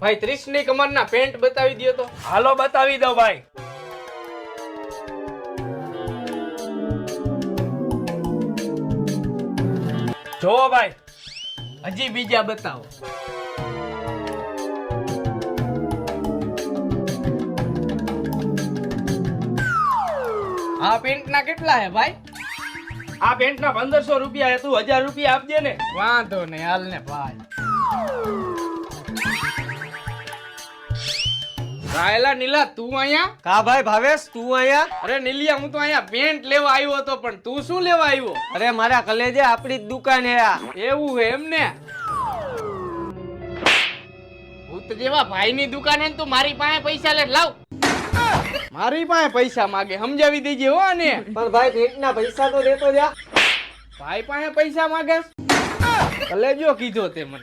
ભાઈ 30 ની કમરના પેન્ટ બતાવી દયો તો. હાલો બતાવી દો ભાઈ. જોવો ભાઈ. હજી બીજા બતાવો. આ પેન્ટ ના કેટલા હે ભાઈ? આ પેન્ટ ના 1500 રૂપિયા તું 1000 રૂપિયા આપજે ને. વાંધો નહીં, હાલ ને ભાઈ. રાયલા નીલા, તું અહીંયા? કા ભાઈ ભાવેશ, તું અહીંયા? અરે નીલિયા, હું તો અહીંયા પેન્ટ લેવા આવ્યો હતો, પણ તું શું લેવા આવ્યો? અરે મારા કલેજે આપણી જ દુકાન હે આ. એવું હે એમ ને? ભૂત જેવા ભાઈની દુકાને તું મારી પાસે પૈસા લે, લાવ. મારી પાસે પૈસા માગે, સમજાવી દેજે હો ને. પણ ભાઈ ભેટના પૈસા તો દેતો જા. ભાઈ પાસે પૈસા માગે? કલેજો કીધો તે મને.